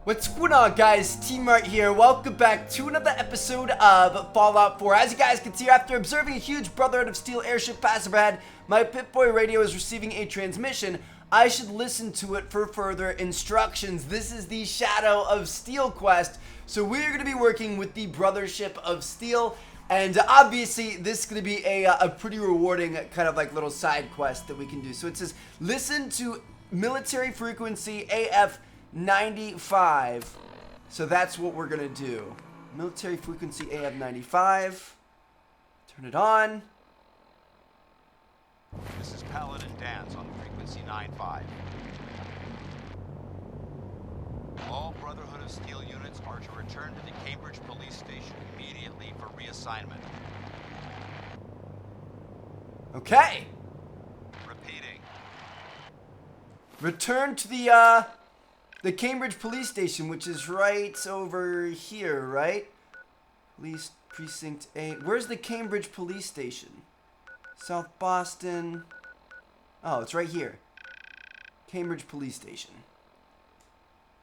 What's going on, guys? T-Mart here. Welcome back to another episode of Fallout 4. As you guys can see, after observing a huge Brotherhood of Steel airship pass overhead, my Pip-Boy radio is receiving a transmission. I should listen to it for further instructions. This is the Shadow of Steel quest, so we're going to be working with the Brothership of Steel, and obviously this is going to be a pretty rewarding kind of like little side quest that we can do. So it says, listen to military frequency AF 95. So that's what we're gonna do. Military frequency AF 95. Turn it on. This is Paladin Dance on frequency 95. All Brotherhood of Steel units are to return to the Cambridge Police Station immediately for reassignment. Okay. Repeating. Return to the Cambridge Police Station, which is right over here, right? Police Precinct 8. Where's the Cambridge Police Station? South Boston. Oh, it's right here. Cambridge Police Station.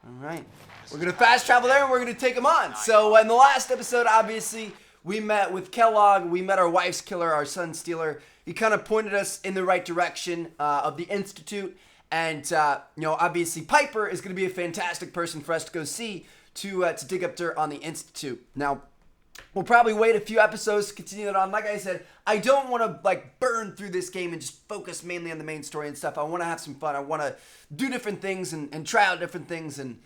Alright. We're going to fast travel there and we're going to take them on. So in the last episode, obviously, we met with Kellogg. We met our wife's killer, our son's stealer. He kind of pointed us in the right direction of the Institute. And, you know, obviously Piper is going to be a fantastic person for us to go see to dig up dirt on the Institute. Now, we'll probably wait a few episodes to continue that on. Like I said, I don't want to, like, burn through this game and just focus mainly on the main story and stuff. I want to have some fun. I want to do different things and try out different things and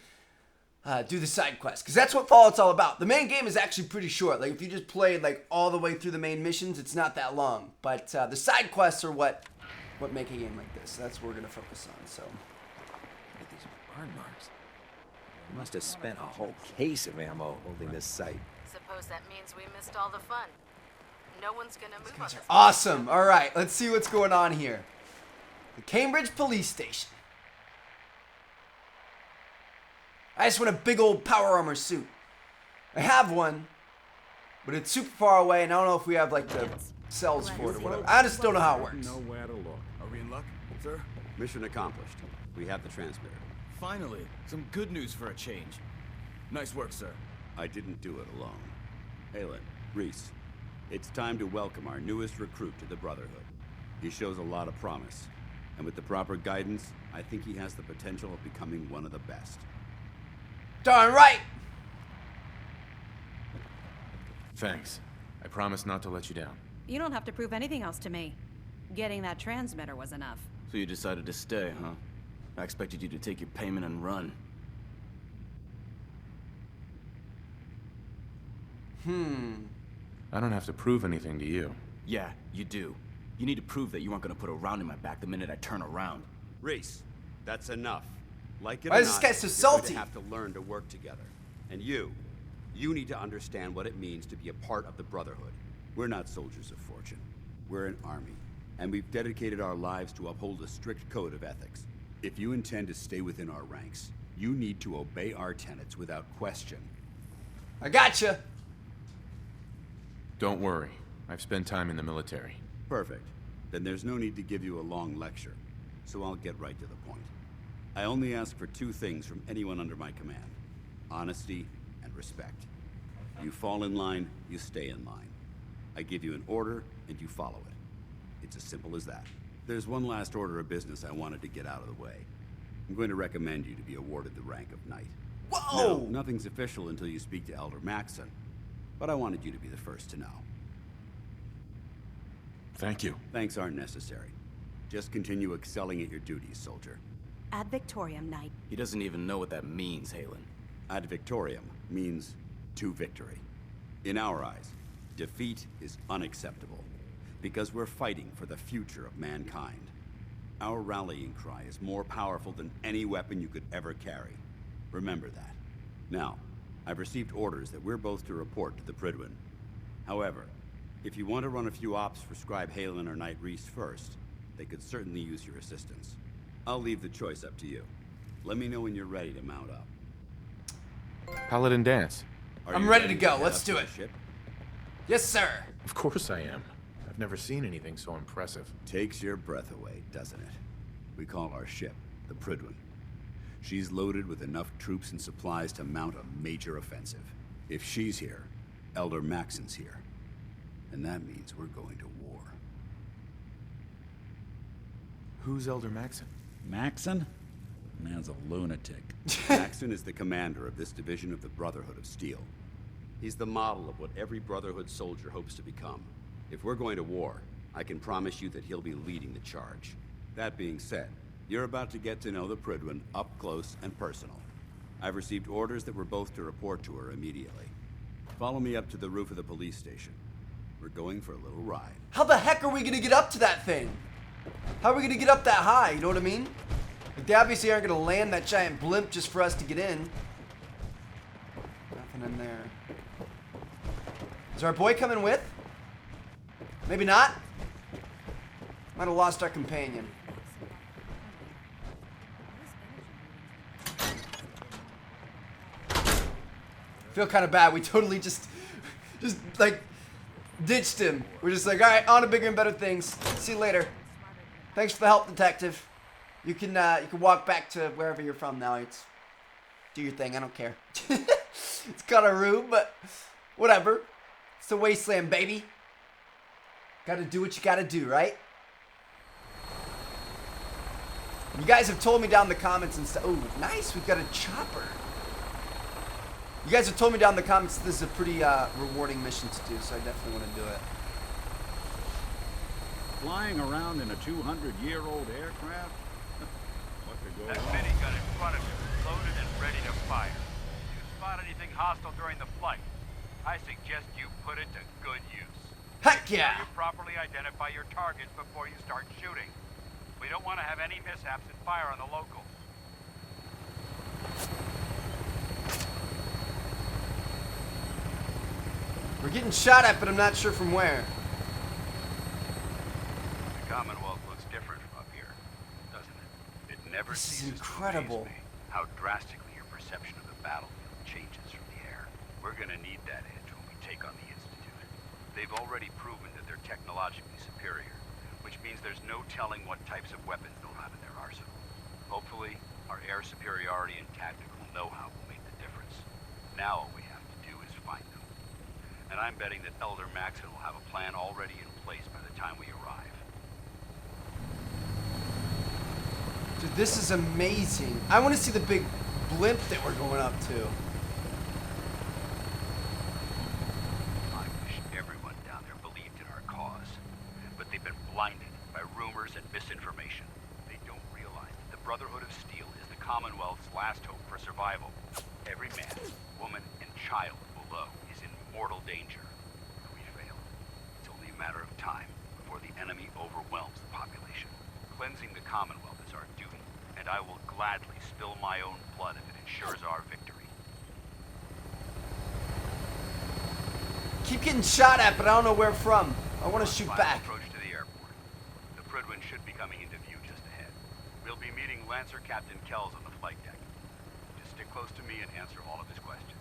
do the side quests. Because that's what Fallout's all about. The main game is actually pretty short. Like, if you just played, like, all the way through the main missions, it's not that long. But the side quests are what make a game like this. That's what we're going to focus on, so. Look at these burn marks. You must have spent a whole case of ammo holding this site. Suppose that means we missed all the fun. No one's gonna move on this. Awesome. All right, let's see what's going on here. The Cambridge Police Station. I just want a big old power armor suit. I have one, but it's super far away, and I don't know if we have, like, the cells for it or whatever. I just don't know how it works. Know where to look. Are we in luck, sir? Mission accomplished. We have the transmitter. Finally, some good news for a change. Nice work, sir. I didn't do it alone. Halen, Reese, it's time to welcome our newest recruit to the Brotherhood. He shows a lot of promise, and with the proper guidance, I think he has the potential of becoming one of the best. Darn right! Thanks. I promise not to let you down. You don't have to prove anything else to me. Getting that transmitter was enough. So you decided to stay, huh? I expected you to take your payment and run. I don't have to prove anything to you. Yeah, you do. You need to prove that you aren't gonna put a round in my back the minute I turn around. Reese, that's enough. Like it Why or is this not, guy so you're going salty? to have to learn to work together. And you need to understand what it means to be a part of the Brotherhood. We're not soldiers of fortune. We're an army, and we've dedicated our lives to uphold a strict code of ethics. If you intend to stay within our ranks, you need to obey our tenets without question. I gotcha. Don't worry. I've spent time in the military. Perfect. Then there's no need to give you a long lecture, so I'll get right to the point. I only ask for two things from anyone under my command: honesty and respect. You fall in line, you stay in line. I give you an order, and you follow it. It's as simple as that. There's one last order of business I wanted to get out of the way. I'm going to recommend you to be awarded the rank of Knight. Whoa! No, nothing's official until you speak to Elder Maxson, but I wanted you to be the first to know. Thank you. Thanks aren't necessary. Just continue excelling at your duties, soldier. Ad Victoriam, Knight. He doesn't even know what that means, Halen. Ad Victoriam means to victory. In our eyes, defeat is unacceptable, because we're fighting for the future of mankind. Our rallying cry is more powerful than any weapon you could ever carry. Remember that. Now, I've received orders that we're both to report to the Prydwen. However, if you want to run a few ops for Scribe Halen or Knight Reese first, they could certainly use your assistance. I'll leave the choice up to you. Let me know when you're ready to mount up. Paladin Dance. Are I'm you ready to go. head Let's up do to it. the ship? Yes, sir. Of course I am. I've never seen anything so impressive. Takes your breath away, doesn't it? We call our ship the Prydwen. She's loaded with enough troops and supplies to mount a major offensive. If she's here, Elder Maxon's here. And that means we're going to war. Who's Elder Maxon? Maxon? Man's a lunatic. Maxon is the commander of this division of the Brotherhood of Steel. He's the model of what every Brotherhood soldier hopes to become. If we're going to war, I can promise you that he'll be leading the charge. That being said, you're about to get to know the Prydwen up close and personal. I've received orders that we're both to report to her immediately. Follow me up to the roof of the police station. We're going for a little ride. How the heck are we gonna get up to that thing? How are we gonna get up that high? You know what I mean? Like, they obviously aren't gonna land that giant blimp just for us to get in. Nothing in there. Is our boy coming with? Maybe not. Might have lost our companion. Feel kind of bad. We totally just like ditched him. We're just like, all right, on to bigger and better things. See you later. Thanks for the help, detective. You can walk back to wherever you're from now. Do your thing. I don't care. It's kind of rude, but whatever. It's the wasteland, baby. Got to do what you got to do, right? You guys have told me down in the comments and stuff. Oh, nice. We've got a chopper. You guys have told me down in the comments this is a pretty rewarding mission to do, so I definitely want to do it. Flying around in a 200-year-old aircraft? What could go That wrong? minigun in front of you is loaded and ready to fire. If you spot anything hostile during the flight, I suggest you put it to good use. Heck Make sure yeah! you properly identify your targets before you start shooting. We don't want to have any mishaps and fire on the locals. We're getting shot at, but I'm not sure from where. The Commonwealth looks different from up here, doesn't it? It never This is ceases incredible. to amaze me how drastically your perception of the battlefield changes from the air. We're gonna need that edge when we take on the Institute. They've already proven that they're technologically superior, which means there's no telling what types of weapons they'll have in their arsenal. Hopefully, our air superiority and tactical know-how will make the difference. Now all we have to do is find them. And I'm betting that Elder Maxon will have a plan already in place by the time we arrive. Dude, this is amazing. I want to see the big blimp that we're going up to. I wish everyone down there believed in our cause. But they've been blinded by rumors and misinformation. They don't realize that the Brotherhood of Steel is the Commonwealth's last hope for survival. Every man, woman, and child below is in mortal danger. If we fail, it's only a matter of time before the enemy overwhelms the population. Cleansing the Commonwealth is our duty, and I will gladly spill my own blood if it ensures our victory. Keep getting shot at, but I don't know where from. I want to shoot Final back. approach to the airport. The Prydwen should be coming into view just ahead. We'll be meeting Lancer Captain Kells on the flight deck. Just stick close to me and answer all of his questions.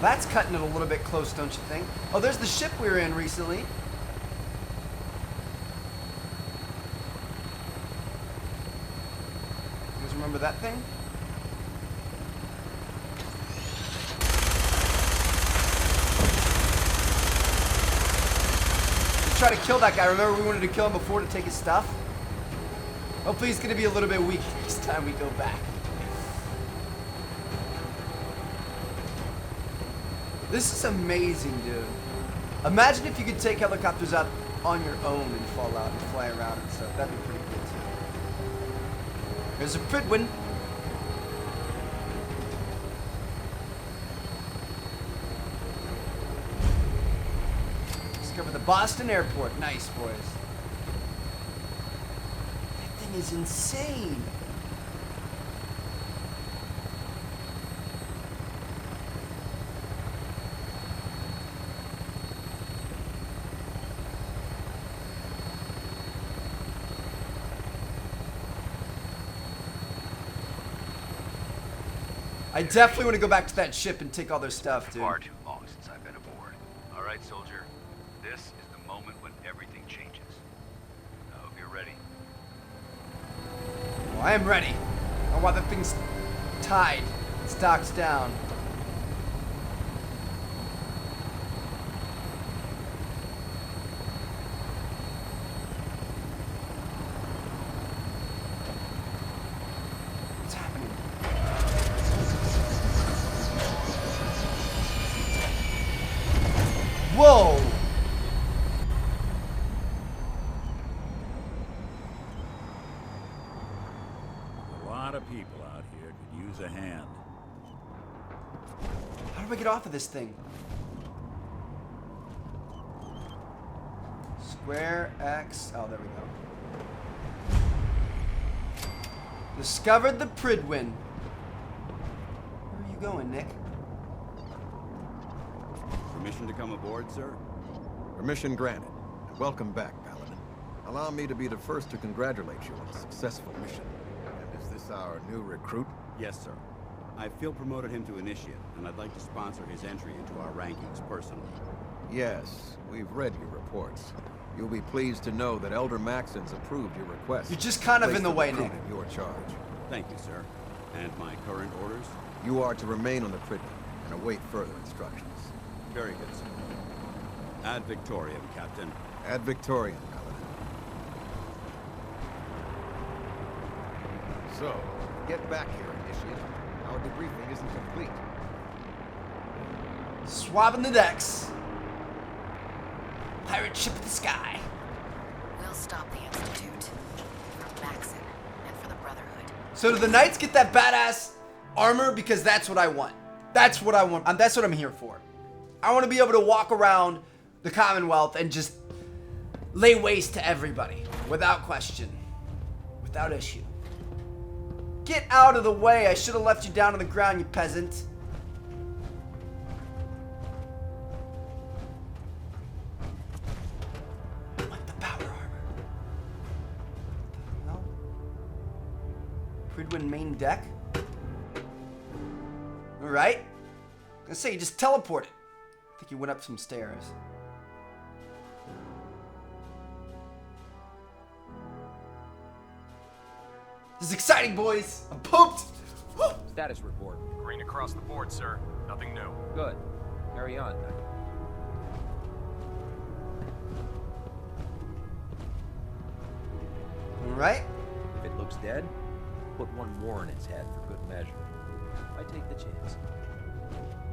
That's cutting it a little bit close, don't you think? Oh, there's the ship we were in recently. You guys remember that thing? Let's try to kill that guy. Remember we wanted to kill him before to take his stuff? Hopefully he's going to be a little bit weak next time we go back. This is amazing, dude. Imagine if you could take helicopters out on your own and fall out and fly around and stuff. That'd be pretty cool, too. There's a Prydwen. Discover the Boston airport. Nice, boys. That thing is insane. I definitely want to go back to that ship and take all their stuff, dude. Far too long since I've been aboard. All right, soldier. This is the moment when everything changes. Oh, I am ready. Oh, wow, that thing's tied. It's docked down. What's happening? Whoa! A lot of people out here could use a hand. How do I get off of this thing? Square X. Oh, there we go. Discovered the Pridwin. Where are you going, Nick? Permission to come aboard, sir? Permission granted. Welcome back, Paladin. Allow me to be the first to congratulate you on a successful mission. And is this our new recruit? Yes, sir. I feel promoted him to initiate, and I'd like to sponsor his entry into our rankings personally. Yes, we've read your reports. You'll be pleased to know that Elder Maxon's approved your request. You're just kind of in the way, Place Nick. recruit in your charge. Thank you, sir. And my current orders? You are to remain on the Pridwin and await further instructions. Very good, sir. Ad Victoriam, Captain. Ad Victoriam, Paladin. So, get back here, Initiate. Our debriefing isn't complete. Swabbing the decks. Pirate ship of the sky. We'll stop the Institute. For Maxon and for the Brotherhood. So do the Knights get that badass armor? Because that's what I want. That's what I want. That's what I'm here for. I want to be able to walk around the Commonwealth and just lay waste to everybody. Without question. Without issue. Get out of the way. I should have left you down on the ground, you peasant. I want the power armor. What the hell? Pridwin main deck? Alright. Let's say you just teleported. I think you went up some stairs. This is exciting, boys. I'm pumped. Woo! Status report. Green across the board, sir. Nothing new. Good. Carry on. Alright. If it looks dead, put one more in its head for good measure. I take the chance.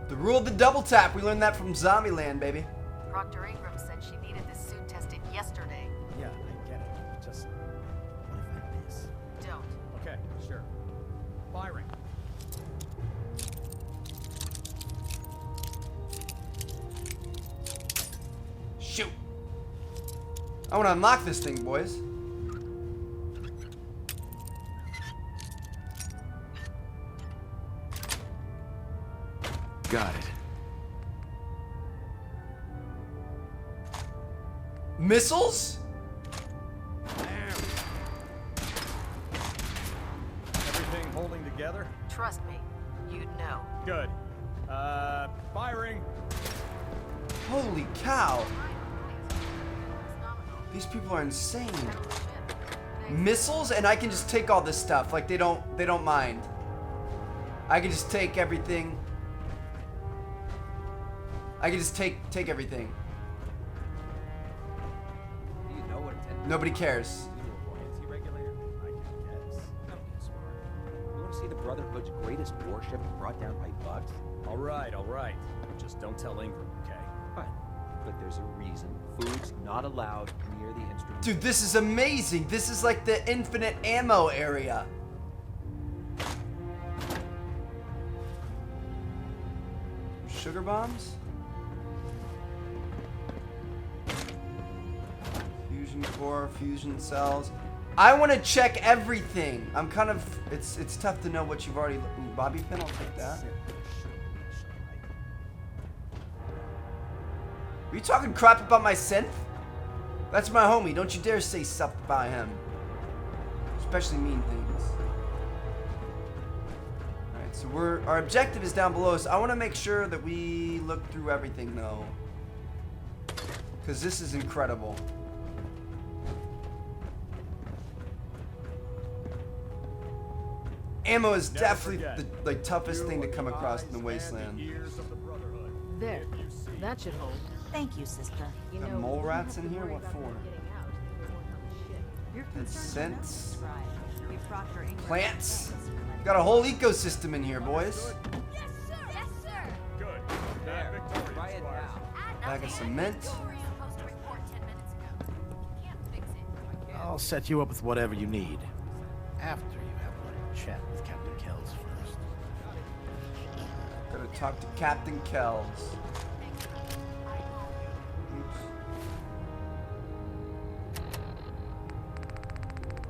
The rule of the double tap. We learned that from Zombieland, baby. Proctor Ingram said she needed this suit tested yesterday. Yeah, I get it. Just what if I miss? Don't. Okay, sure. Firing. Shoot. I want to unlock this thing, boys. Got it. Missiles? Everything holding together? Trust me, you'd know. Good. Firing. Holy cow. These people are insane. Missiles, and I can just take all this stuff. Like they don't mind. I can just take everything. I can just take everything. Do you know what attendant? Nobody cares. Buoyancy regulator? I can guess. I'm smart. You want to see the Brotherhood's greatest warship brought down by bugs? All right. Just don't tell Ingram, okay? Fine. But there's a reason. Food's not allowed near the instrument. Dude, this is amazing. This is like the infinite ammo area. Sugar bombs? Fusion core, fusion cells. I want to check everything. I'm kind of, it's tough to know what you've already, ooh, bobby pin, I'll take that. Are you talking crap about my synth? That's my homie. Don't you dare say stuff about him. Especially mean things. Alright, so our objective is down below, so I want to make sure that we look through everything though. Because this is incredible. Ammo is definitely the like toughest thing to come across in the wasteland. There. That should hold. Thank you, sister. You Got know, mole you don't rats have in to here? worry What about for? them getting out if they work on the ship. Your And concerns scents. are noted, We've brought your English Plants. thanks for letting Got a whole ecosystem in here, boys. Yes, sir. Yes, sir. Good. There. Try it now. Bag of cement. Supposed to report 10 minutes ago. Can't fix it. I'll set you up with whatever you need. After you have a chat with Captain Kells first. Gotta talk to Captain Kells. Oops.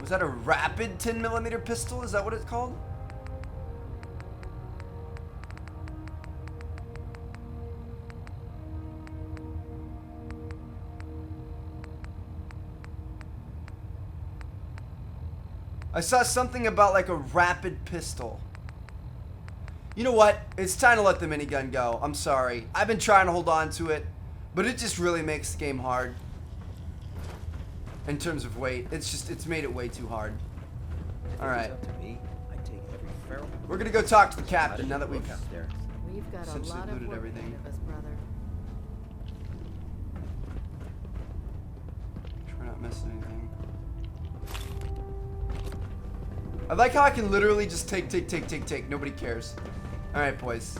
Was that a rapid 10mm pistol? Is that what it's called? I saw something about like a rapid pistol. You know what? It's time to let the minigun go. I'm sorry. I've been trying to hold on to it, but it just really makes the game hard. In terms of weight, it's made it way too hard. All right. We're gonna go talk to the captain now that we've We've got a essentially lot of looted work everything. ahead of us, brother. Try not missing anything. I like how I can literally just take. Nobody cares. All right, boys.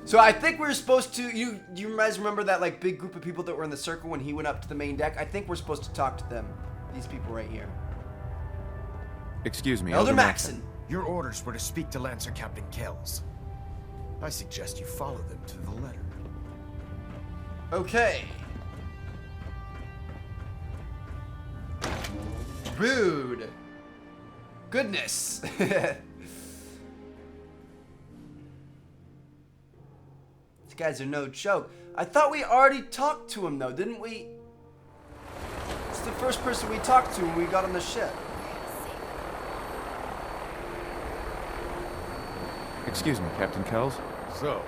So I think we're supposed to. You guys remember that like big group of people that were in the circle when he went up to the main deck? I think we're supposed to talk to them. These people right here. Excuse me, Elder Maxon. Your orders were to speak to Lancer Captain Kells. I suggest you follow them to the letter. Okay. Rude. Goodness. These guys are no joke. I thought we already talked to him though, didn't we? It's the first person we talked to when we got on the ship. Excuse me, Captain Kells. So,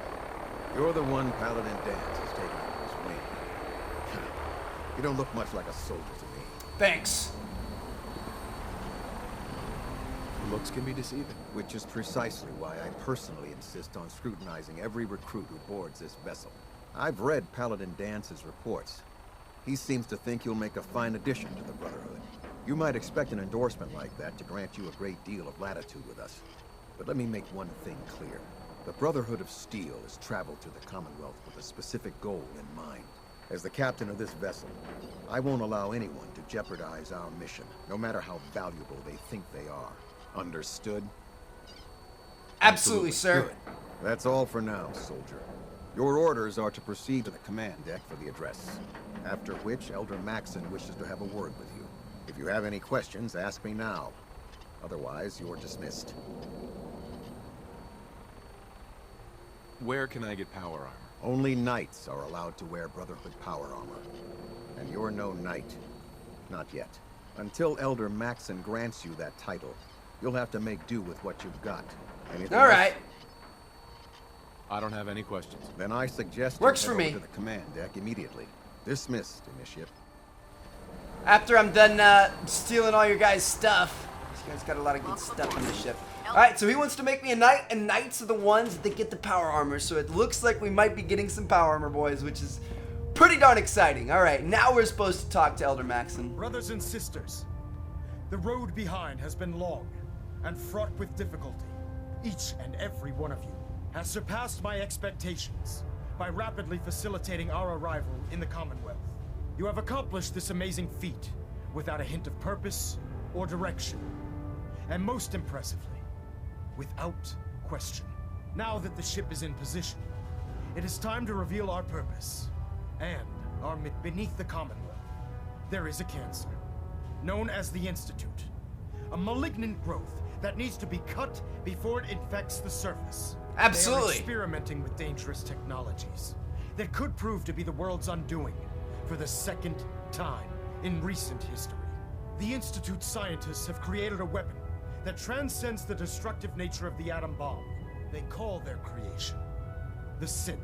you're the one Paladin Dance has taken under his wing. You don't look much like a soldier to me. Thanks. Looks can be deceiving. Which is precisely why I personally insist on scrutinizing every recruit who boards this vessel. I've read Paladin Dance's reports. He seems to think you'll make a fine addition to the Brotherhood. You might expect an endorsement like that to grant you a great deal of latitude with us. But let me make one thing clear. The Brotherhood of Steel has traveled to the Commonwealth with a specific goal in mind. As the captain of this vessel, I won't allow anyone to jeopardize our mission, no matter how valuable they think they are. Understood? Absolutely, sir. Good. That's all for now, soldier. Your orders are to proceed to the command deck for the address. After which, Elder Maxon wishes to have a word with you. If you have any questions, ask me now. Otherwise, you're dismissed. Where can I get power armor? Only knights are allowed to wear Brotherhood power armor. And you're no knight. Not yet. Until Elder Maxon grants you that title, you'll have to make do with what you've got. Anything All else? right. I don't have any questions. Then I suggest Works you for head me. over to the command deck immediately. Dismissed, Initiate. After I'm done stealing all your guys' stuff. These guys got a lot of good stuff on the ship. Alright, so he wants to make me a knight, and knights are the ones that get the power armor. So it looks like we might be getting some power armor, boys, which is pretty darn exciting. Alright, now we're supposed to talk to Elder Maxon. Brothers and sisters, the road behind has been long and fraught with difficulty. Each and every one of you has surpassed my expectations by rapidly facilitating our arrival in the Commonwealth. You have accomplished this amazing feat without a hint of purpose or direction. And most impressively, without question. Now that the ship is in position, it is time to reveal our purpose and our beneath the Commonwealth. There is a cancer, known as the Institute. A malignant growth that needs to be cut before it infects the surface. Absolutely. They are experimenting with dangerous technologies that could prove to be the world's undoing for the second time in recent history. The Institute scientists have created a weapon that transcends the destructive nature of the atom bomb. They call their creation the Synth,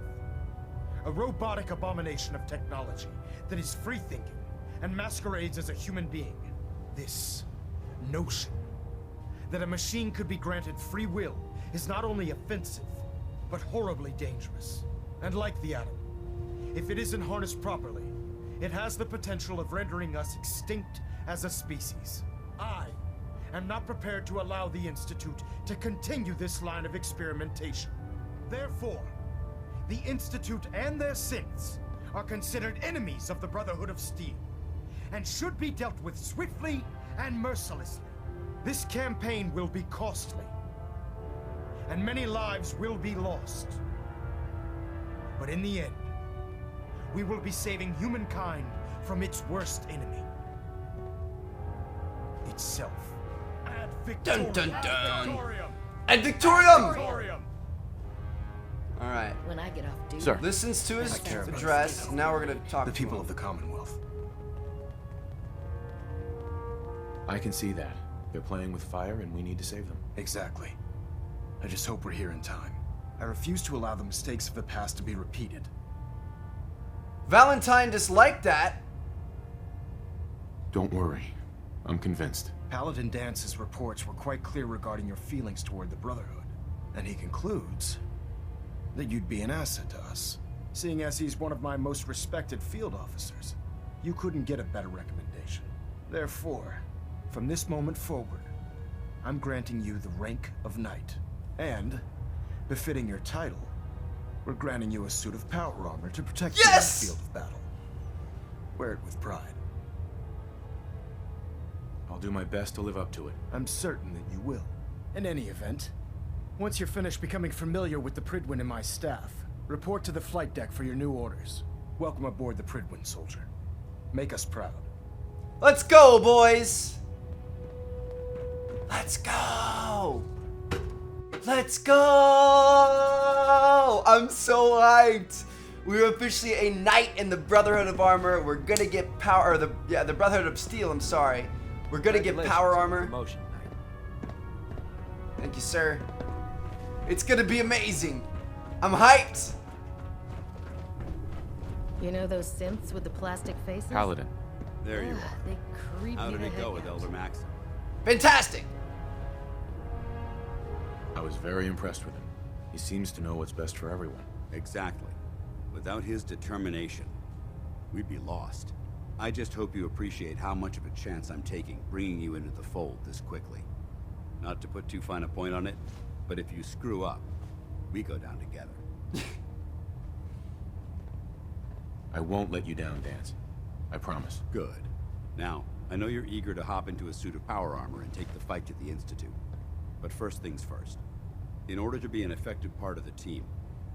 a robotic abomination of technology that is free-thinking and masquerades as a human being. This notion that a machine could be granted free will is not only offensive, but horribly dangerous. And like the atom, if it isn't harnessed properly, it has the potential of rendering us extinct as a species. I am not prepared to allow the Institute to continue this line of experimentation. Therefore, the Institute and their synths are considered enemies of the Brotherhood of Steel, and should be dealt with swiftly and mercilessly. This campaign will be costly, and many lives will be lost. But in the end, we will be saving humankind from its worst enemy. Itself. Ad Victoriam. Dun dun dun. Ad Ad Victoriam! Victoriam! Alright. When I get off duty. Sir. Listens to his I care about address. Now we're gonna talk the to people him. of the Commonwealth. I can see that. They're playing with fire and we need to save them. Exactly. I just hope we're here in time. I refuse to allow the mistakes of the past to be repeated. Valentine disliked that. Don't worry. I'm convinced. Paladin Dance's reports were quite clear regarding your feelings toward the Brotherhood. And he concludes that you'd be an asset to us. Seeing as he's one of my most respected field officers, you couldn't get a better recommendation. Therefore, from this moment forward, I'm granting you the rank of Knight. And, befitting your title, we're granting you a suit of power armor to protect you in the field of battle. Wear it with pride. I'll do my best to live up to it. I'm certain that you will. In any event, once you're finished becoming familiar with the Pridwin and my staff, report to the flight deck for your new orders. Welcome aboard the Pridwin, soldier. Make us proud. Let's go, boys! Let's go! Let's go! I'm so hyped! We're officially a knight in the Brotherhood of Armor. We're gonna get power, or the Brotherhood of Steel, I'm sorry. We're gonna get power armor. Promotion, Knight. Thank you, sir. It's gonna be amazing. I'm hyped! You know those synths with the plastic faces? Paladin. There you Ugh, are. They creep How me did the it go heck with out. Elder Maxon? Fantastic! I was very impressed with him. He seems to know what's best for everyone. Exactly. Without his determination, we'd be lost. I just hope you appreciate how much of a chance I'm taking bringing you into the fold this quickly. Not to put too fine a point on it, but if you screw up, we go down together. I won't let you down, Dance. I promise. Good. Now, I know you're eager to hop into a suit of power armor and take the fight to the Institute. But first things first. In order to be an effective part of the team,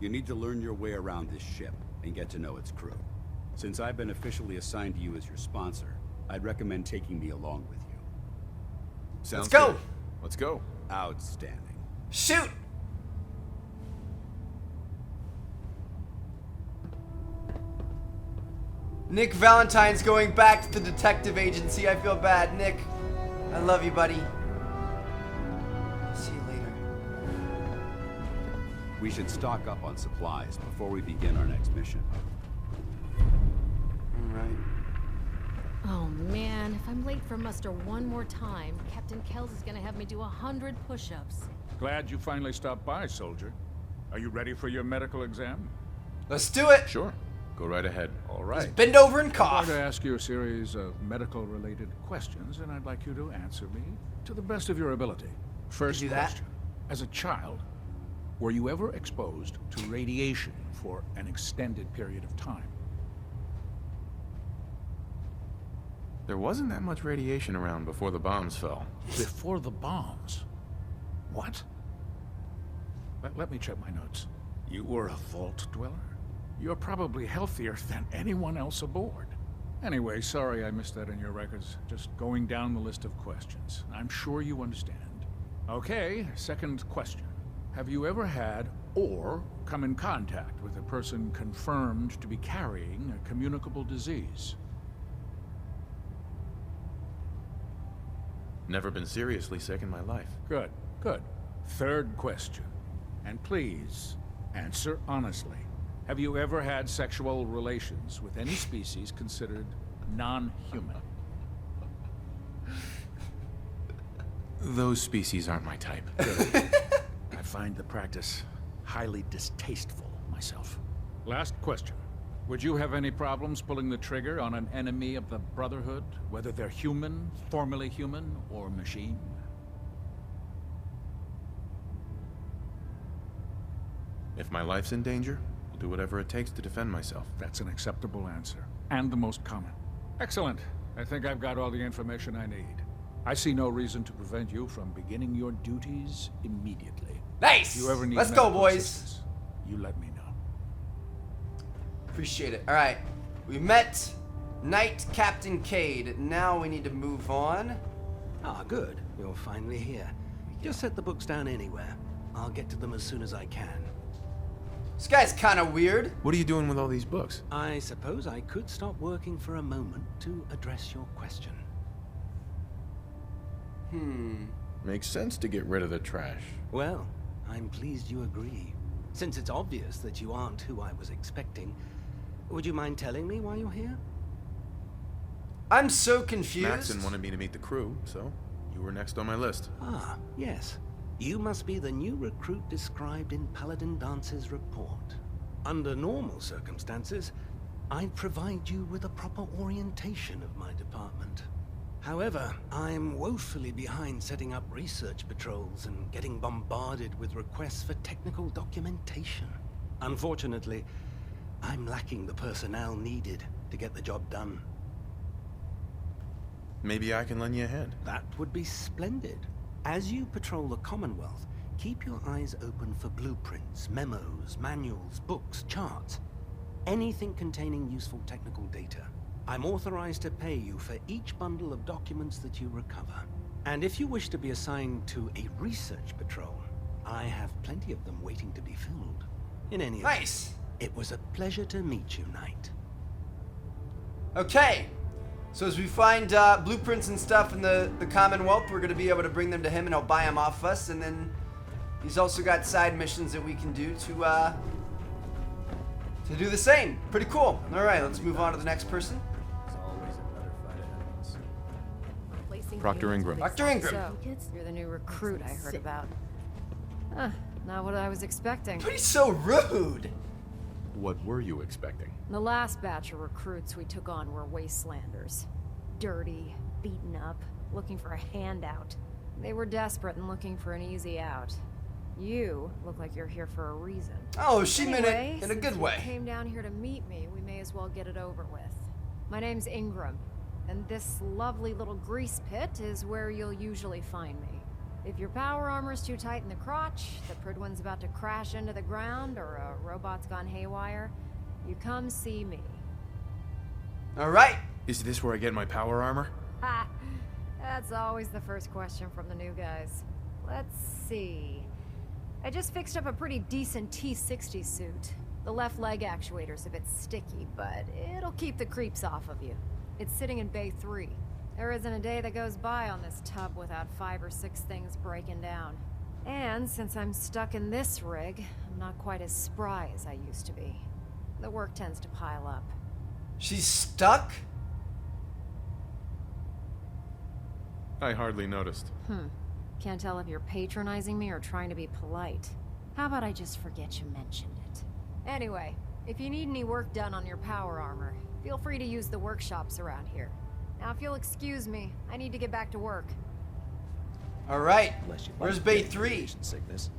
you need to learn your way around this ship and get to know its crew. Since I've been officially assigned to you as your sponsor, I'd recommend taking me along with you. Sounds Let's go! good. Let's go. Outstanding. Shoot! Nick Valentine's going back to the detective agency. I feel bad. Nick, I love you, buddy. See you later. We should stock up on supplies before we begin our next mission. Alright. Oh man, if I'm late for muster one more time, Captain Kells is gonna have me do 100 push-ups. Glad you finally stopped by, soldier. Are you ready for your medical exam? Let's do it! Sure. Go right ahead. All right. Just bend over and I'm cough. going to ask you a series of medical-related questions, and I'd like you to answer me to the best of your ability. First do that. question. As a child, were you ever exposed to radiation for an extended period of time? There wasn't that much radiation around before the bombs fell. Before the bombs? What? Let me check my notes. You were a vault dweller? You're probably healthier than anyone else aboard. Anyway, sorry I missed that in your records. Just going down the list of questions. I'm sure you understand. Okay, second question. Have you ever had or come in contact with a person confirmed to be carrying a communicable disease? Never been seriously sick in my life. Good, good. Third question. And please, answer honestly. Have you ever had sexual relations with any species considered non-human? Those species aren't my type. I find the practice highly distasteful myself. Last question. Would you have any problems pulling the trigger on an enemy of the Brotherhood, whether they're human, formerly human, or machine? If my life's in danger, I'll do whatever it takes to defend myself. That's an acceptable answer, and the most common. Excellent. I think I've got all the information I need. I see no reason to prevent you from beginning your duties immediately. Nice! If you ever need Let's go, medical boys. assistance, you let me know. Appreciate it. All right. We met Knight Captain Cade. Now we need to move on. Ah, good. You're finally here. Just set the books down anywhere. I'll get to them as soon as I can. This guy's kind of weird. What are you doing with all these books? I suppose I could stop working for a moment to address your question. Makes sense to get rid of the trash. Well, I'm pleased you agree. Since it's obvious that you aren't who I was expecting, would you mind telling me why you're here? I'm so confused. Maxon wanted me to meet the crew, so you were next on my list. Ah, yes. You must be the new recruit described in Paladin Dance's report. Under normal circumstances, I'd provide you with a proper orientation of my department. However, I'm woefully behind setting up research patrols and getting bombarded with requests for technical documentation. Unfortunately, I'm lacking the personnel needed to get the job done. Maybe I can lend you a hand. That would be splendid. As you patrol the Commonwealth, keep your eyes open for blueprints, memos, manuals, books, charts. Anything containing useful technical data. I'm authorized to pay you for each bundle of documents that you recover. And if you wish to be assigned to a research patrol, I have plenty of them waiting to be filled. In any event, Nice. it was a pleasure to meet you, Knight. Okay. So as we find blueprints and stuff in the Commonwealth, we're going to be able to bring them to him and he'll buy them off us. And then he's also got side missions that we can do to do the same. Pretty cool. All right, let's move on to the next person. Proctor Ingram. Dr. Ingram. So, you're the new recruit I heard about. Huh, not what I was expecting. But he's so rude. What were you expecting? The last batch of recruits we took on were wastelanders. Dirty, beaten up, looking for a handout. They were desperate and looking for an easy out. You look like you're here for a reason. Oh, she meant Anyway, it in a good since way. you came down here to meet me, we may as well get it over with. My name's Ingram, and this lovely little grease pit is where you'll usually find me. If your power armor's too tight in the crotch, the Pridwin's about to crash into the ground, or a robot's gone haywire, you come see me. All right. Is this where I get my power armor? Ha! That's always the first question from the new guys. Let's see. I just fixed up a pretty decent T-60 suit. The left leg actuator's a bit sticky, but it'll keep the creeps off of you. It's sitting in Bay 3. There isn't a day that goes by on this tub without 5 or 6 things breaking down. And since I'm stuck in this rig, I'm not quite as spry as I used to be. The work tends to pile up. She's stuck? I hardly noticed. Can't tell if you're patronizing me or trying to be polite. How about I just forget you mentioned it? Anyway, if you need any work done on your power armor, feel free to use the workshops around here. Now, if you'll excuse me, I need to get back to work. All right. Unless you Where's like Bay getting 3? radiation sickness,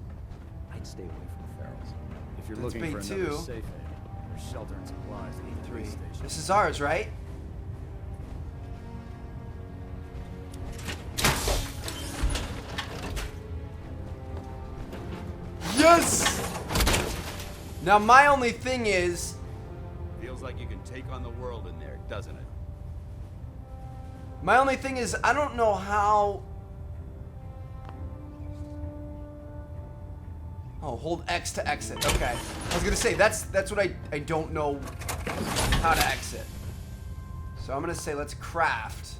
I'd stay away from the ferals. If you're That's looking Bay for 2. another safe haven, there's shelter and supplies at the police station. This is ours, right? Yes! Now my only thing is, Feels like you can take on the world in there, doesn't it? I don't know how. Oh, hold X to exit. Okay. I was gonna say that's what I don't know how to exit. So I'm gonna say let's craft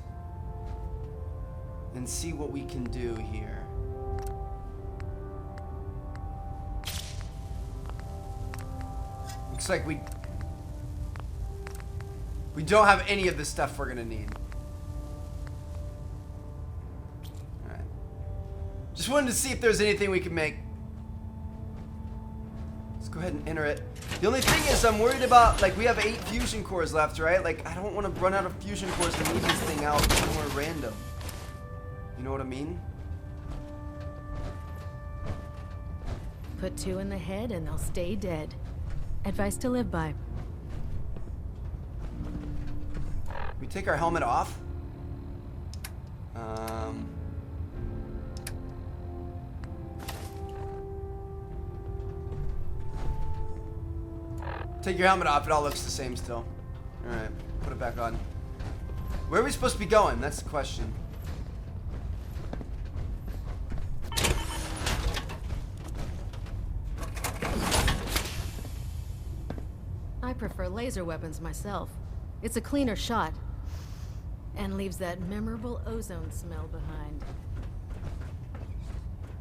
and see what we can do here. Looks like we don't have any of the stuff we're gonna need. Alright. Just wanted to see if there's anything we could make. Let's go ahead and enter it. The only thing is I'm worried about, like, we have 8 fusion cores left, right? Like, I don't want to run out of fusion cores and move this thing out somewhere random. You know what I mean? Put 2 in the head and they'll stay dead. Advice to live by. We take our helmet off. Take your helmet off, it all looks the same still. Alright, put it back on. Where are we supposed to be going? That's the question. I prefer laser weapons myself. It's a cleaner shot. And leaves that memorable ozone smell behind.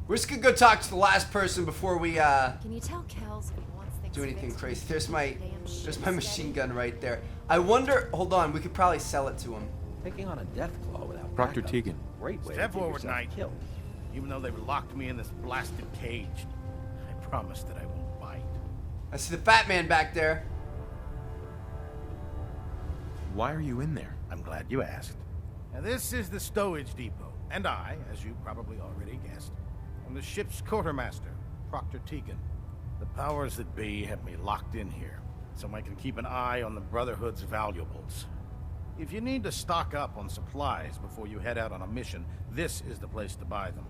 We're just gonna go talk to the last person before we Can you tell Kells if he wants things do anything fixed? crazy. There's my machine gun right there. I wonder, hold on, we could probably sell it to him. Taking on a death claw without Proctor backup. Tegan. Great way Step to get forward, yourself Knight. killed. Even though they've locked me in this blasted cage, I promise that I won't bite. I see the fat man back there. Why are you in there? I'm glad you asked. Now, this is the stowage depot, and I, as you probably already guessed, am the ship's quartermaster, Proctor Tegan. The powers that be have me locked in here, so I can keep an eye on the Brotherhood's valuables. If you need to stock up on supplies before you head out on a mission, this is the place to buy them.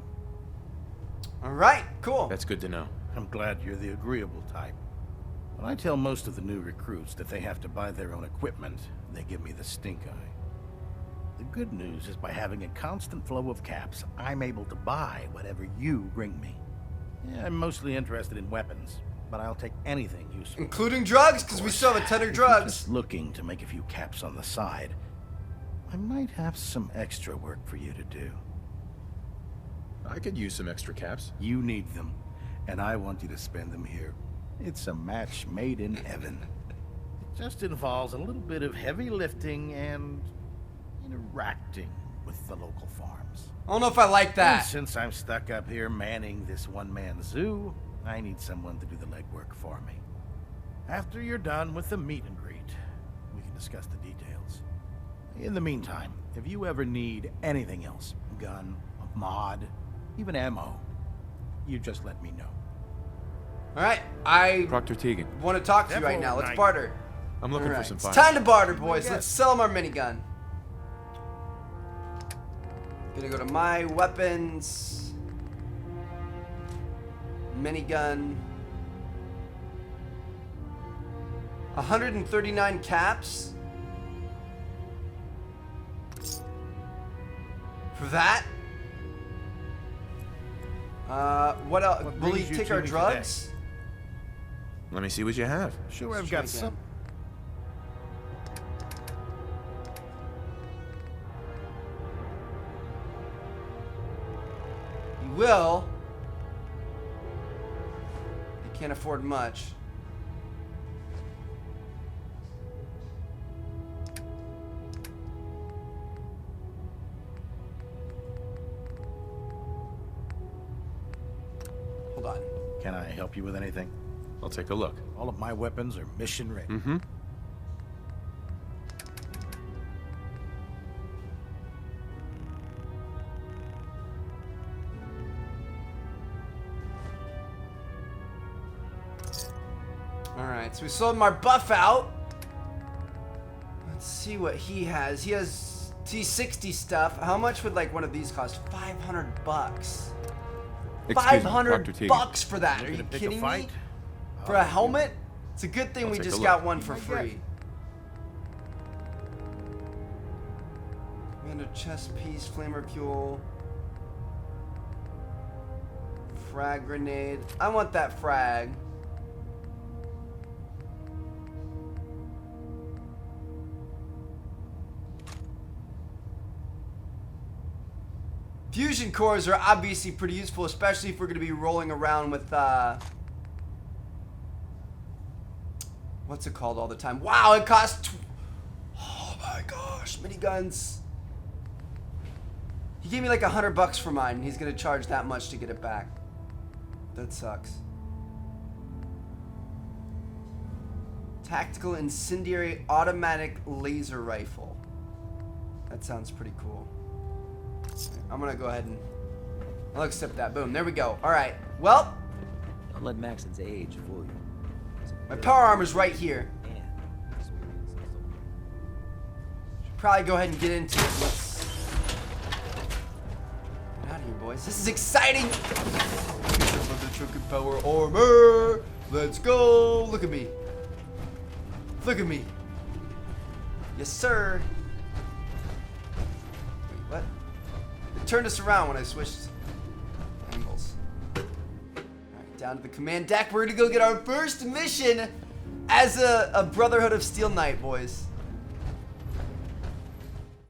Alright, cool. That's good to know. I'm glad you're the agreeable type. When I tell most of the new recruits that they have to buy their own equipment, they give me the stink eye. The good news is by having a constant flow of caps, I'm able to buy whatever you bring me. Yeah, I'm mostly interested in weapons, but I'll take anything useful. Including drugs, because we still have a ton of If you're drugs. just looking to make a few caps on the side, I might have some extra work for you to do. I could use some extra caps. You need them, and I want you to spend them here. It's a match made in heaven. It just involves a little bit of heavy lifting and interacting with the local farms. I don't know if I like that. And since I'm stuck up here manning this one-man zoo, I need someone to do the legwork for me. After you're done with the meet and greet, we can discuss the details. In the meantime, if you ever need anything else, a gun, a mod, even ammo, you just let me know. Alright, I Proctor Tegan. want to talk to you right now. Let's barter. I'm looking for Alright, some it's fire. time to barter, boys. Let's sell him our minigun. Gonna go to my weapons. Minigun. 139 caps. For that? What else? What Will he brings you take to our me drugs? Let me see what you have. Sure, I've got some. He will. He can't afford much. Hold on. Can I help you with anything? I'll take a look. All of my weapons are mission ready. Mm-hmm. Alright, so we sold him our buff out. Let's see what he has. He has T60 stuff. How much would like one of these cost? 500 bucks. Excuse me, 500 Dr. Tegan. bucks for that. Are Looking you to pick a kidding me? fight? For a helmet? It's a good thing I'll we take a just look. got one for I get free. it. Commander chest piece, flamer fuel. Frag grenade. I want that frag. Fusion cores are obviously pretty useful, especially if we're going to be rolling around with, what's it called all the time? Wow, it costs, oh my gosh, miniguns. He gave me like $100 for mine, and he's gonna charge that much to get it back. That sucks. Tactical incendiary automatic laser rifle. That sounds pretty cool. I'm gonna go ahead and I'll accept that. Boom, there we go. Alright, well, Don't let Maxon's age fool you. my power armor's right here. Should probably go ahead and get into it. Let's get out of here, boys. This is exciting! Power armor! Let's go! Look at me. Look at me. Yes, sir. Wait, what? It turned us around when I switched angles. Alright, down to the command deck. We're gonna go get our first mission as a Brotherhood of Steel Knight, boys.